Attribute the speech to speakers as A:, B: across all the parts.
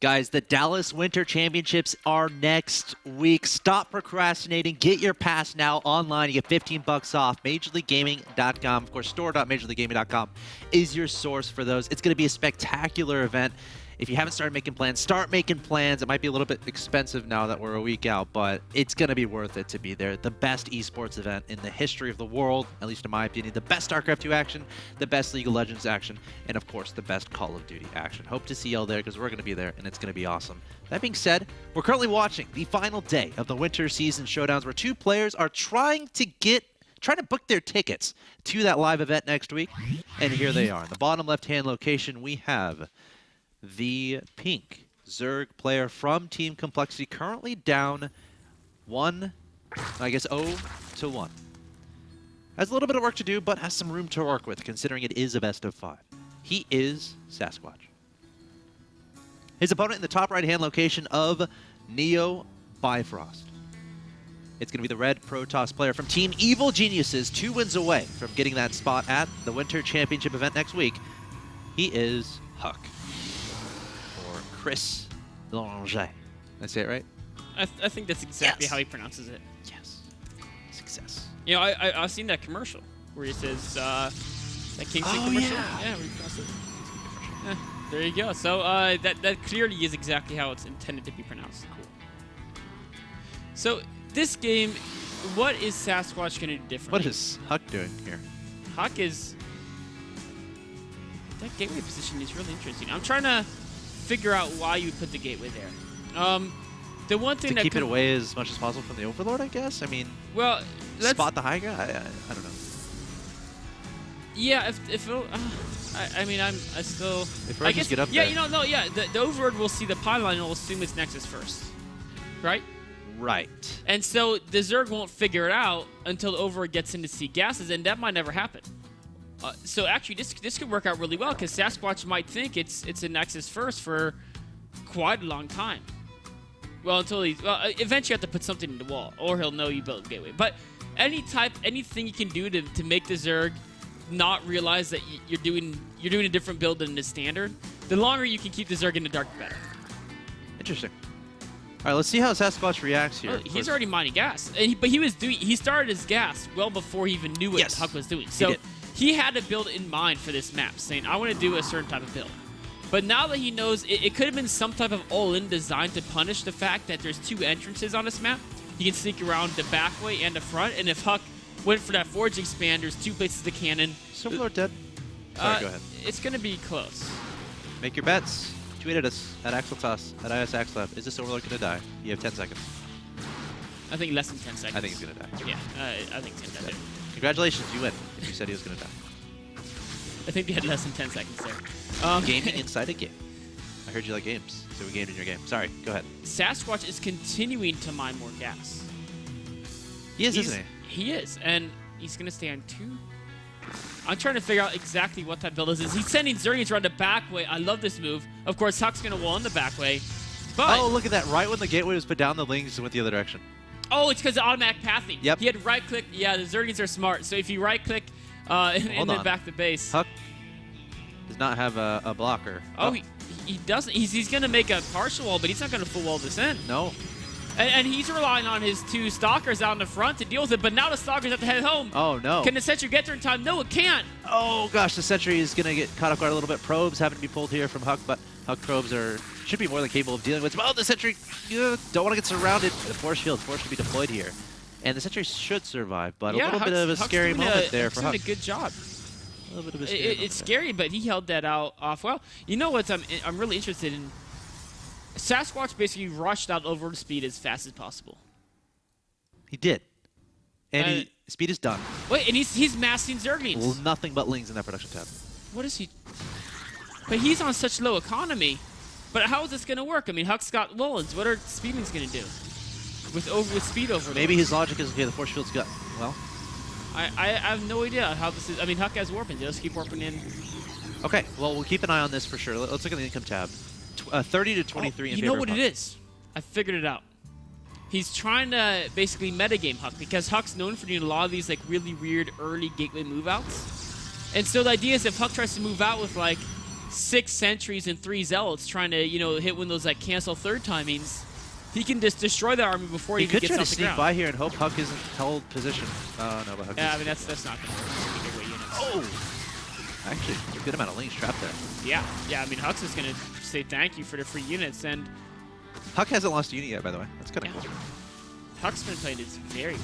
A: Guys, the Dallas Winter Championships are next week. Stop procrastinating. Get your pass now online. You get 15 bucks off. majorleaguegaming.com. Of course, store.majorleaguegaming.com is your source for those. It's going to be a spectacular event. If you haven't started making plans, start making plans. It might be a little bit expensive now that we're a week out, but it's going to be worth it to be there. The best esports event in the history of the world, at least in my opinion. The best StarCraft 2 action, the best League of Legends action, and of course, the best Call of Duty action. Hope to see y'all there because we're going to be there, and it's going to be awesome. That being said, we're currently watching the final day of the Winter Season Showdowns where two players are trying to book their tickets to that live event next week, and here they are. In the bottom left-hand location, we have the pink Zerg player from Team Complexity, currently down 0-1. Has a little bit of work to do, but has some room to work with, considering it is a best of 5. He is Sasquatch. His opponent in the top right-hand location of Neo Bifrost. It's going to be the red Protoss player from Team Evil Geniuses, 2 wins away from getting that spot at the Winter Championship event next week. He is Huck. Chris Lange. Did I say it right?
B: I think that's exactly how he pronounces it.
A: Yes. Success.
B: You know, I've seen that commercial where he says, that Kingston commercial. Yeah, where he pronounces it. Yeah, there you go. So that clearly is exactly how it's intended to be pronounced. Cool. So this game, what is Sasquatch going to do differently?
A: What is Huck doing here?
B: Huck is... That gateway position is really interesting. I'm trying to figure out why you put the gateway there. The one thing
A: to keep it away as much as possible from the Overlord, I guess. I mean,
B: well,
A: spot the high ground. I don't know.
B: Yeah, I mean, I still.
A: If
B: I guess
A: get up
B: yeah,
A: there.
B: you know, no, yeah. The Overlord will see the pylon and will assume it's Nexus first, right?
A: Right.
B: And so the Zerg won't figure it out until the Overlord gets in to see gases, and that might never happen. So actually, this could work out really well because Sasquatch might think it's a Nexus first for quite a long time. Well, until eventually you have to put something in the wall, or he'll know you built a gateway. But anything you can do to make the Zerg not realize that you're doing a different build than the standard, the longer you can keep the Zerg in the dark, the better.
A: Interesting. All right, let's see how Sasquatch reacts here.
B: Oh, he's already mining gas, but he started his gas well before he even knew what Huck was doing. So he had to build in mind for this map, saying, I want to do a certain type of build. But now that he knows, it could have been some type of all-in design to punish the fact that there's 2 entrances on this map. He can sneak around the back way and the front, and if Huck went for that Forge Expand, there's 2 places to cannon.
A: Silverlord dead. Sorry, go ahead.
B: It's going to be close.
A: Make your bets. Tweet at us, at axeltoss, at axslav. Is this Overlord going to die? You have 10 seconds.
B: I think less than 10 seconds.
A: I think he's going to die.
B: Yeah, I think 10 seconds.
A: Congratulations, you win. If you said he was going to die.
B: I think they had less than 10 seconds there.
A: Gaming inside a game. I heard you like games, so we gamed in your game. Sorry, go ahead.
B: Sasquatch is continuing to mine more gas.
A: He is, isn't he?
B: He is, and he's going to stay on 2. I'm trying to figure out exactly what that build is. He's sending Zergians around the back way. I love this move. Of course, Huck's going to wall in the back way. But
A: oh, look at that. Right when the gateway was put down, the Lings went the other direction.
B: Oh, it's because of automatic pathing.
A: Yep.
B: He had right-click. Yeah, the Zergians are smart. So if you right-click and then back the base.
A: Huck does not have a blocker.
B: Oh, he doesn't. He's going to make a partial wall, but he's not going to full wall this in.
A: No.
B: And he's relying on his 2 Stalkers out in the front to deal with it, but now the Stalkers have to head home.
A: Oh, no.
B: Can the Sentry get there in time? No, it can't.
A: Oh, gosh, the Sentry is going to get caught off guard a little bit. Probes having to be pulled here from Huck, but Huck probes should be more than capable of dealing with. Oh, the Sentry don't want to get surrounded. The force field forced to be deployed here. And the Sentry should survive, but a little bit of a scary moment there for Huck.
B: Huck's doing a good job.
A: A little bit of a scary moment
B: It's scary, but he held that out off well. You know what I'm really interested in? Sasquatch basically rushed out over speed as fast as possible.
A: He did. And speed is done.
B: Wait, and he's massing Zerglings.
A: Well, nothing but Lings in that production tab.
B: What is he? But he's on such low economy. But how is this going to work? I mean, Huck's got Lowlands. What are Speedlings going to do? With speed overload?
A: Maybe his logic is, okay, the force field's got, well.
B: I have no idea how this is. I mean, Huck has warping. They'll just keep warping in.
A: Okay, well, we'll keep an eye on this for sure. Let's look at the income tab. 30 to 23 in
B: you
A: favor
B: know what
A: of
B: it
A: Huck.
B: is? I figured it out. He's trying to basically metagame Huck because Huck's known for doing a lot of these like really weird early gateway move outs. And so the idea is if Huck tries to move out with like 6 sentries and 3 zealots trying to, hit one of those like cancel third timings, he can just destroy the army before he even
A: could
B: gets
A: try
B: off
A: to
B: the
A: sneak
B: ground.
A: by here and hope Huck isn't held position. No, but Huck
B: Yeah, I
A: is.
B: mean that's not gonna work. Big weight units.
A: Oh! Actually, a good amount of links trapped there.
B: Yeah. I mean Huck's is gonna say thank you for the free units, and
A: Huck hasn't lost a unit yet, by the way. That's kind of cool.
B: Huck's been playing this very well.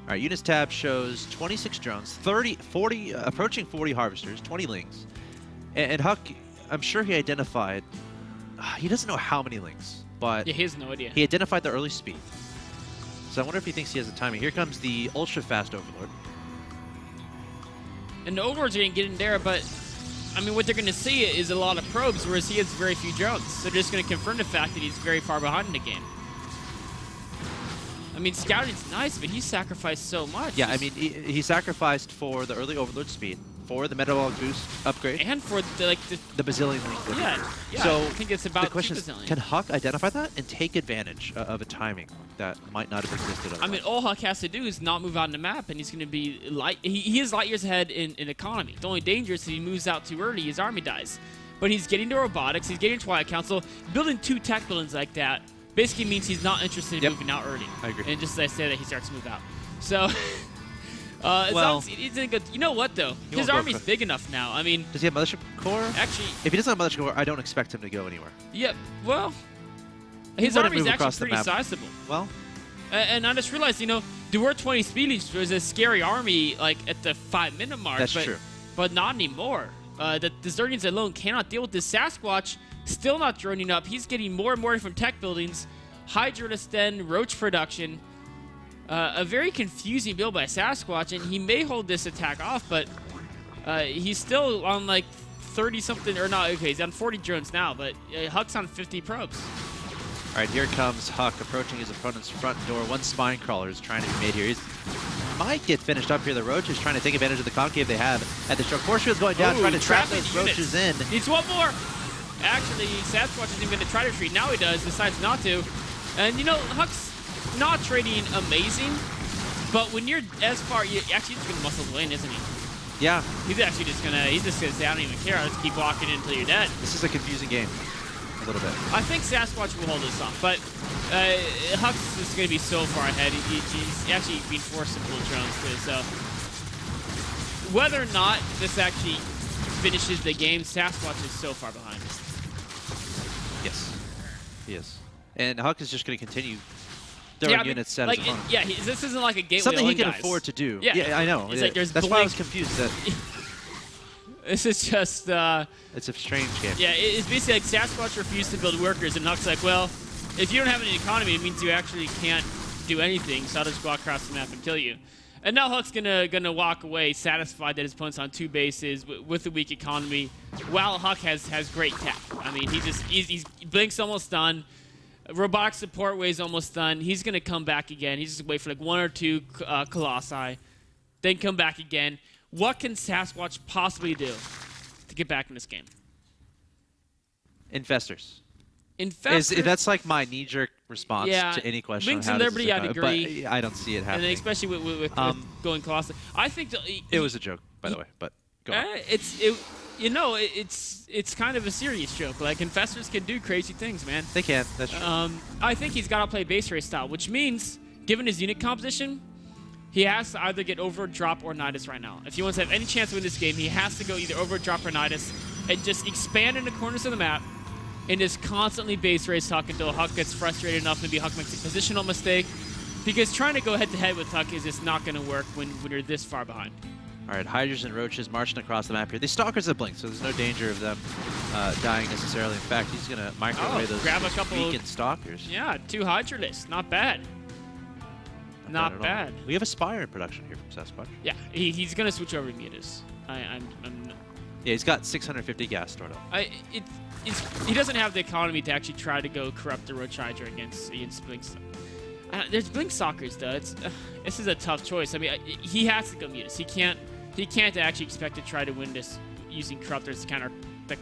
A: All right, units tab shows 26 drones, 40, approaching 40 harvesters, 20 lings. And Huck, I'm sure he identified, he doesn't know how many lings, but
B: Yeah, he has no idea.
A: he identified the early speed. So I wonder if he thinks he has the timing. Here comes the ultra-fast Overlord.
B: And the Overlords are going to get in there, but, I mean, what they're going to see is a lot of probes, whereas he has very few drones. So they're just going to confirm the fact that he's very far behind in the game. I mean, scouting's nice, but he sacrificed so much.
A: Yeah, I mean, he sacrificed for the early Overlord speed, for the metabolic boost upgrade,
B: And for, the
A: bazillion link.
B: yeah,
A: So
B: I think it's about
A: the question is,
B: 2 bazillion.
A: can Huck identify that and take advantage of a timing that might not have existed otherwise?
B: I mean, all Huck has to do is not move out on the map, and he's going to be light. He is light years ahead in economy. The only danger is if he moves out too early, his army dies. But he's getting to robotics, he's getting to Twilight Council. Building 2 tech buildings like that basically means he's not interested in moving out early.
A: I agree.
B: And just as I say that, he starts to move out. So,
A: Well,
B: he's in a good. You know what though?
A: He
B: His
A: won't go
B: army's
A: for-
B: big enough now. I mean,
A: Does he have Mothership Core?
B: actually,
A: If he doesn't have Mothership Core, I don't expect him to go anywhere.
B: yeah. Well, his
A: wouldn't
B: army's
A: move
B: actually
A: across the
B: pretty
A: map.
B: sizable.
A: Well,
B: And I just realized, there were 20 speed leads was a scary army like at the 5-minute mark.
A: That's
B: but,
A: true.
B: But not anymore. The Zergians alone cannot deal with this. Sasquatch still not droning up. He's getting more and more different tech buildings. Hydralist den, Roach production. A very confusing build by Sasquatch, and he may hold this attack off, but he's still on like 30-something, or not, okay, he's on 40 drones now, but Huck's on 50 probes.
A: all right, here comes Huck approaching his opponent's front door. One spine crawler is trying to be made here. He might get finished up here. The Roach is trying to take advantage of the concave they have at the stroke. Horseshoe's going down,
B: Ooh,
A: trying to trap
B: trapping
A: those
B: units.
A: Roaches in.
B: Needs one more. Actually, Sasquatch isn't going to try to retreat. Now he does, decides not to. And, Huck's not trading amazing, but when you're as far, actually he's going to muscle win, isn't he?
A: Yeah,
B: He's actually just going to say, I don't even care. I'll just keep walking until you're dead.
A: this is a confusing game, a little bit.
B: I think Sasquatch will hold this off, but Huck's is going to be so far ahead. He's actually being forced to pull drones too, so whether or not this actually finishes the game, Sasquatch is so far behind.
A: Yes, he is. And Huck is just going to continue throwing units set as opponent.
B: This isn't like a gateway
A: Something he
B: to
A: can
B: guys.
A: afford to do.
B: Yeah,
A: I know.
B: It's like there's
A: That's why I was
B: blink.
A: confused. That
B: This is just,
A: it's a strange game.
B: yeah, it's basically like Sasquatch refused to build workers, and Huck's like, well, if you don't have any economy, it means you actually can't do anything, so I'll just go across the map and kill you. And now Huck's gonna walk away, satisfied that his opponent's on 2 bases with a weak economy, while Huck has great tech. I mean, he's Blink's almost done. Robotic support wave's almost done. He's gonna come back again. He's just wait for like 1 or 2 Colossi, then come back again. What can Sasquatch possibly do to get back in this game?
A: Infestors.
B: Infestors.
A: That's like my knee-jerk response
B: Yeah,
A: to any question.
B: Wings
A: on
B: and
A: how does
B: Liberty,
A: this
B: I'd
A: go,
B: agree.
A: But I don't see it
B: And
A: happening.
B: then especially with going Colossi. I think
A: It was a joke, by the way, but go on.
B: it's kind of a serious joke. Like, Infestors can do crazy things, man.
A: They can. That's true.
B: I think he's got to play base race style, which means, given his unit composition, he has to either get over, drop, or Nidus right now. If he wants to have any chance to win this game, he has to go either over, drop, or Nidus, and just expand in the corners of the map, and just constantly base race Huck until Huck gets frustrated enough, maybe Huck makes a positional mistake, because trying to go head-to-head with Huck is just not going to work when you're this far behind.
A: All right, Hydras and Roaches marching across the map here. These Stalkers have Blink, so there's no danger of them dying necessarily. In fact, he's going to microwave those
B: grab a couple
A: weakened Stalkers.
B: Yeah, 2 Hydralists. Not bad. Not
A: at all.
B: bad.
A: We have a Spire in production here from Sasquatch.
B: Yeah, he's going to switch over to Mutus.
A: Yeah, he's got 650 gas stored up.
B: He doesn't have the economy to actually try to go corrupt the Roach Hydra against Blink. There's Blink Stalkers though. This is a tough choice. I mean, he has to go Mutus. He can't actually expect to try to win this using Corruptors to counter the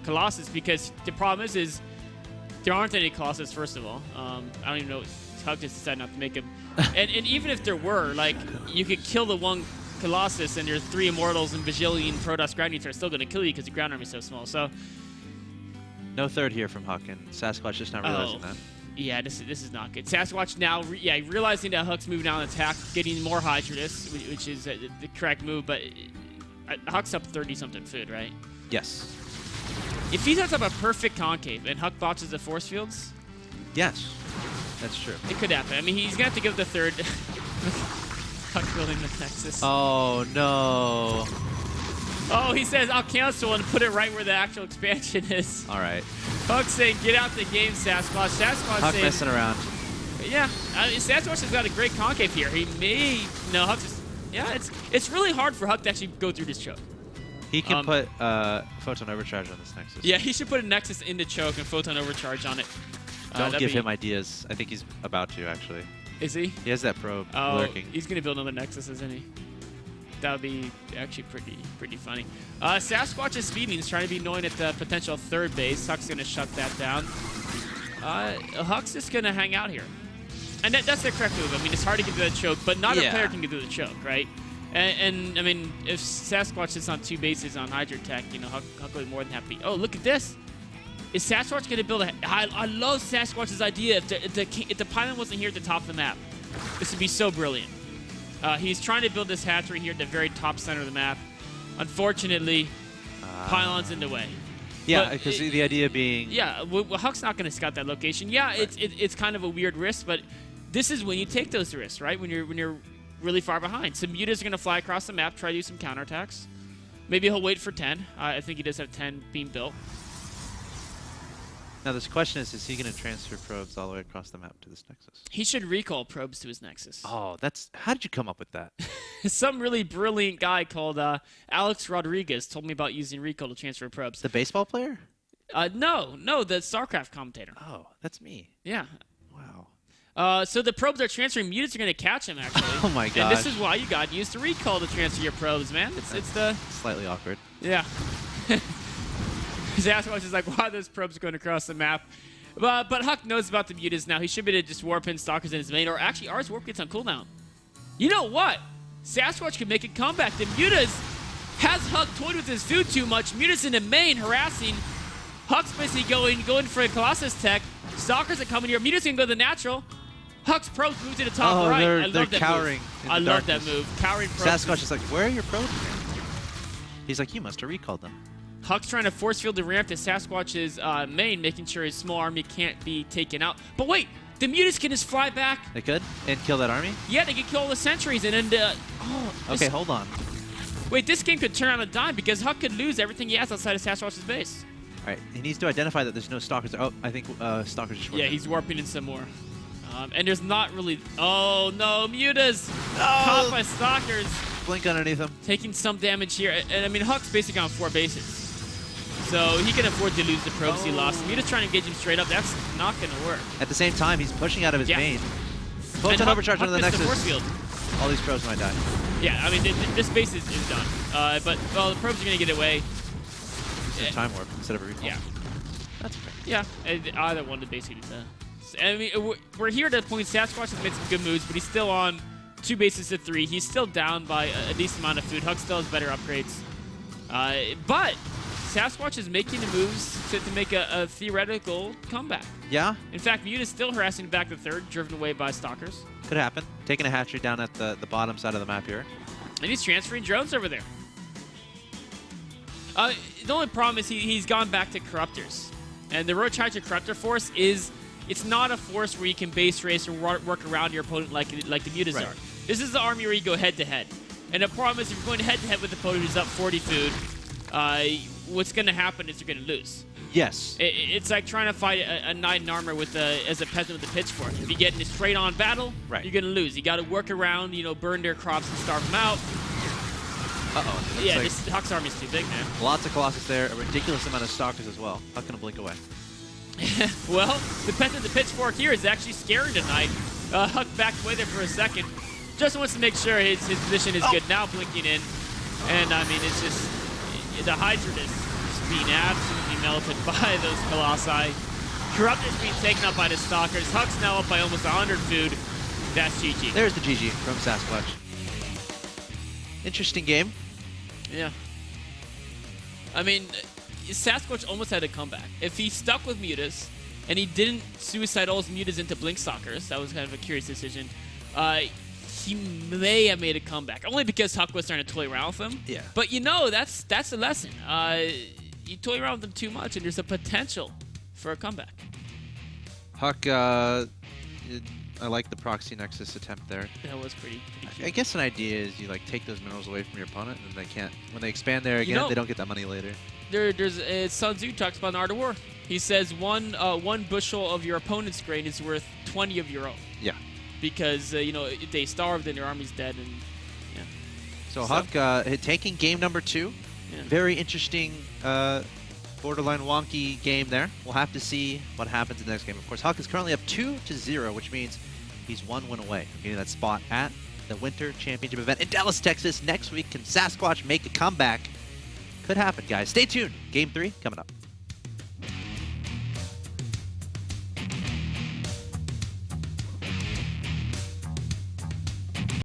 B: Colossus, because the problem is there aren't any Colossus. First of all, I don't even know. Huck just decided not to make him. and even if there were, like, you could kill the one Colossus and your 3 Immortals and bajillion Protoss ground units are still going to kill you because the ground army is so small. So
A: No third here from Huck, and Sasquatch just not realizing that.
B: Yeah, this is not good. Sasquatch now, realizing that Huck's moving down attack, getting more Hydrodus, which is the correct move, but Huck's up 30-something food, right?
A: Yes.
B: If he sets up a perfect concave and Huck botches the force fields,
A: Yes, that's true.
B: it could happen. I mean, he's going to have to give the third. Huck building the Nexus.
A: Oh, no.
B: Oh, he says, I'll cancel and put it right where the actual expansion is.
A: All right.
B: Huck saying, get out the game, Sasquatch. Sasquatch
A: Huck
B: saying,
A: messing around.
B: yeah, Sasquatch has got a great concave here. He may, no, Huck just, yeah, it's really hard for Huck to actually go through this choke.
A: He can put Photon Overcharge on this Nexus.
B: Yeah, he should put a Nexus into choke and Photon Overcharge on it.
A: Don't give him ideas. I think he's about to, actually.
B: Is he?
A: He has that probe lurking.
B: He's going to build another Nexus, isn't he? That would be actually pretty funny. Sasquatch is speeding. He's trying to be annoying at the potential third base. Huck's going to shut that down. Huck's just going to hang out here. And that's the correct move. I mean, it's hard to get through that choke, but not a player can get through the choke, right? And I mean, if Sasquatch sits on 2 bases on Hydrotech, you know, Huck will be more than happy. Oh, look at this. Is Sasquatch going to build a... I love Sasquatch's idea. If the pylon wasn't here at the top of the map, this would be so brilliant. He's trying to build this hatchery here at the very top center of the map. Unfortunately, pylon's in the way.
A: Yeah, because the idea being...
B: Yeah, well, Huck's not going to scout that location. Yeah, right. It's kind of a weird risk, but this is when you take those risks, right? When you're really far behind. Some mutas are going to fly across the map, try to do some counterattacks. Maybe he'll wait for 10. I think he does have 10 being built.
A: Now, this question is he going to transfer probes all the way across the map to this Nexus?
B: He should recall probes to his Nexus.
A: Oh, how did you come up with that?
B: Some really brilliant guy called Alex Rodriguez told me about using recall to transfer probes.
A: The baseball player?
B: No, the StarCraft commentator.
A: Oh, that's me.
B: Yeah.
A: Wow.
B: So the probes are transferring. Mutas are going to catch him, actually.
A: Oh, my God.
B: And this is why you got to use the recall to transfer your probes, man. It's the...
A: Slightly awkward.
B: Yeah. Sasquatch is like, why are those probes going across the map? But Huck knows about the mutas now. He should be able to just warp in Stalkers in his main, or actually ours warp gets on cooldown. You know what? Sasquatch could make a comeback. The mutas has Huck toyed with his food too much. Mutas in the main harassing. Huck's basically going for a Colossus tech. Stalkers are coming here. Mutas can go to the natural. Huck's probes move to the top right. I love that
A: cowering.
B: I love that move. Cowering probes.
A: Sasquatch is like, where are your probes? He's like, you must have recalled them.
B: Huck's trying to force field the ramp to Sasquatch's main, making sure his small army can't be taken out. But wait, the mutas can just fly back.
A: They could? And kill that army?
B: Yeah, they could kill all the sentries and then...
A: okay, hold on.
B: Wait, this game could turn on a dime because Huck could lose everything he has outside of Sasquatch's base.
A: All right, he needs to identify that there's no Stalkers there. Oh, I think Stalkers just warped.
B: Yeah, he's warping in some more. And there's not really... Oh, no, mutas!
A: No!
B: Caught by Stalkers.
A: Blink underneath him.
B: Taking some damage here. And I mean, Huck's basically on 4 bases. So he can afford to lose the probes he lost. Mutas trying to engage him straight up. That's not going to work.
A: At the same time, he's pushing out of his main. Photon Overcharge onto the Nexus.
B: The force field.
A: All these probes might die.
B: Yeah, I mean, this base is done. But, well, the probes are going to get away.
A: It's a time warp instead of a recall.
B: Yeah.
A: That's fair.
B: Yeah, either one to basically I mean, we're here at the point Sasquatch has made some good moves, but he's still on 2 bases to 3. He's still down by a decent amount of food. Huck still has better upgrades. But Sasquatch is making the moves to make a theoretical comeback.
A: Yeah?
B: In fact, Mute is still harassing back the third, driven away by Stalkers.
A: Could happen. Taking a hatchery down at the bottom side of the map here.
B: And he's transferring drones over there. The only problem is he's gone back to Corruptors. And the Roach Hydra Corruptor force it's not a force where you can base race or work around your opponent like the Mutas are. This is the army where you go head-to-head. And the problem is if you're going head-to-head with the opponent who's up 40 food, what's going to happen is you're going to lose.
A: Yes.
B: It's like trying to fight a knight in armor as a peasant with a pitchfork. If you get in a straight-on battle, you're going to lose. You got to work around, burn their crops and starve them out.
A: Uh-oh.
B: Yeah, this Huck's army's too big, man.
A: Lots of Colossus there. A ridiculous amount of Stalkers as well. Huck gonna blink away.
B: Well, the peasant with the pitchfork here is actually scaring tonight. Huck backed away there for a second. Just wants to make sure his position is good. Now blinking in. And, I mean, it's just... The Hydra is being absolutely melted by those Colossi. Corruptor's being taken up by the Stalkers. Huck's now up by almost 100 food. That's GG.
A: There's the GG from Sasquatch. Interesting game.
B: Yeah. I mean, Sasquatch almost had a comeback. If he stuck with Mutas, and he didn't suicide all his Mutas into Blink Stalkers, that was kind of a curious decision, he may have made a comeback. Only because Huck was starting to toy around with him.
A: Yeah.
B: But that's the lesson. You toy around with them too much, and there's a potential for a comeback.
A: Huck, I like the Proxy Nexus attempt there.
B: That was pretty cute.
A: I guess an idea is you like take those minerals away from your opponent, and they can't. When they expand there again, they don't get that money later.
B: There's Sun Tzu talks about in Art of War. He says one bushel of your opponent's grain is worth 20 of your own.
A: Yeah.
B: Because if they starve, then your army's dead, and yeah.
A: So Huck taking game number 2.
B: Yeah.
A: Very interesting, borderline wonky game there. We'll have to see what happens in the next game. Of course, Huck is currently up 2-0, which means he's 1 win away from getting that spot at the Winter Championship event in Dallas, Texas next week. Can Sasquatch make a comeback? Could happen, guys. Stay tuned. Game 3 coming up.